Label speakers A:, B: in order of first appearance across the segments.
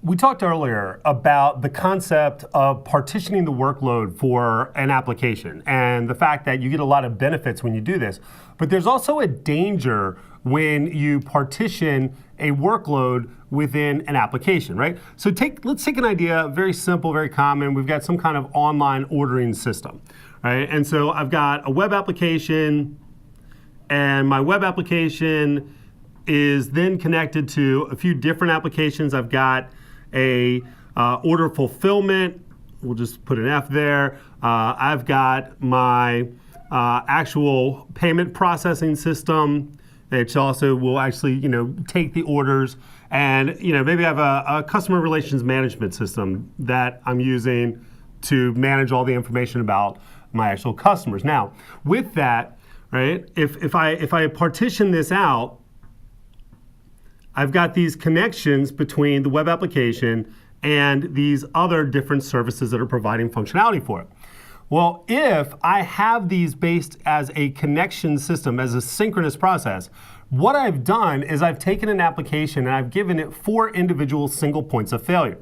A: We talked earlier about the concept of partitioning the workload for an application and the fact that you get a lot of benefits when you do this. But there's also a danger when you partition a workload within an application, right? So let's take an idea, very simple, very common. We've got some kind of online ordering system, right? And so I've got a web application, and my web application is then connected to a few different applications. I've got a order fulfillment. We'll just put an F there. I've got my actual payment processing system, which also will actually, take the orders. And, maybe I have a customer relations management system that I'm using to manage all the information about my actual customers. Now, with that, right, if I partition this out, I've got these connections between the web application and these other different services that are providing functionality for it. Well, if I have these based as a connection system, as a synchronous process, what I've done is I've taken an application and I've given it 4 individual single points of failure.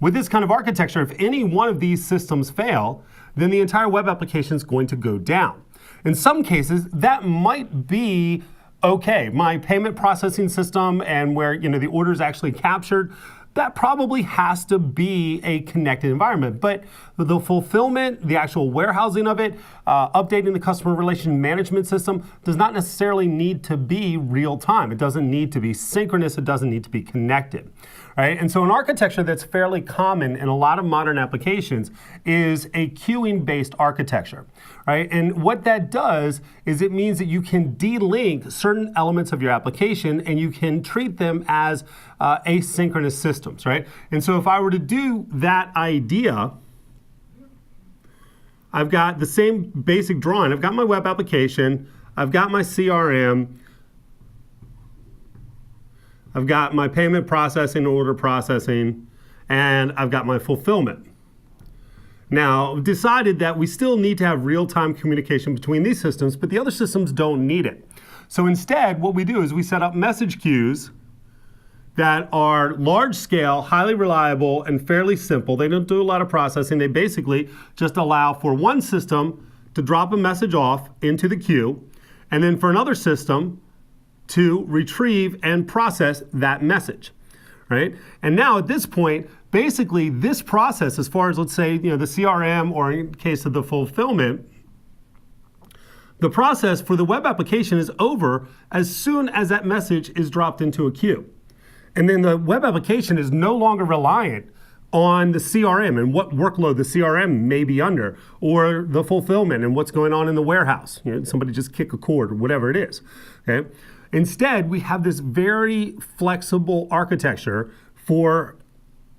A: With this kind of architecture, if any one of these systems fail, then the entire web application is going to go down. In some cases, that might be okay. My payment processing system and where the order is actually captured, that probably has to be a connected environment. But the fulfillment, the actual warehousing of it, updating the customer relation management system does not necessarily need to be real time. It doesn't need to be synchronous. It doesn't need to be connected, right? And so an architecture that's fairly common in a lot of modern applications is a queuing-based architecture, right? And what that does is it means that you can de-link certain elements of your application and you can treat them as asynchronous systems, right? And so if I were to do that idea, I've got the same basic drawing. I've got my web application, I've got my CRM, I've got my payment processing, order processing, and I've got my fulfillment. Now, I've decided that we still need to have real-time communication between these systems, but the other systems don't need it. So instead, what we do is we set up message queues that are large-scale, highly reliable, and fairly simple. They don't do a lot of processing. They basically just allow for one system to drop a message off into the queue, and then for another system to retrieve and process that message, right? And now at this point, basically this process, as far as let's say, the CRM, or in case of the fulfillment, the process for the web application is over as soon as that message is dropped into a queue. And then the web application is no longer reliant on the CRM and what workload the CRM may be under, or the fulfillment and what's going on in the warehouse. Somebody just kick a cord or whatever it is. Okay? Instead, we have this very flexible architecture for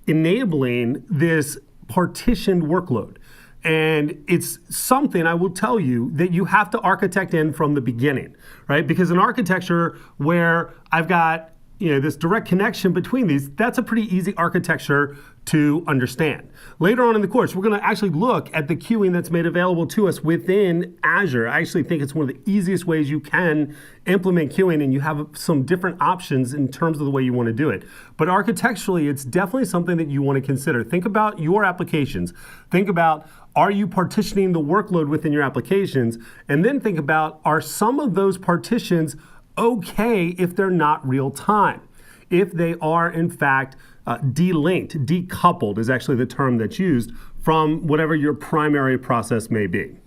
A: enabling this partitioned workload. And it's something, I will tell you, that you have to architect in from the beginning, right? Because an architecture where I've got this direct connection between these, that's a pretty easy architecture to understand. Later on in the course, we're going to actually look at the queuing that's made available to us within Azure. I actually think it's one of the easiest ways you can implement queuing, and you have some different options in terms of the way you want to do it. But architecturally, it's definitely something that you want to consider. Think about your applications. Think about, are you partitioning the workload within your applications? And then think about, are some of those partitions okay if they're not real time? If they are, in fact, de-linked, decoupled is actually the term that's used from whatever your primary process may be.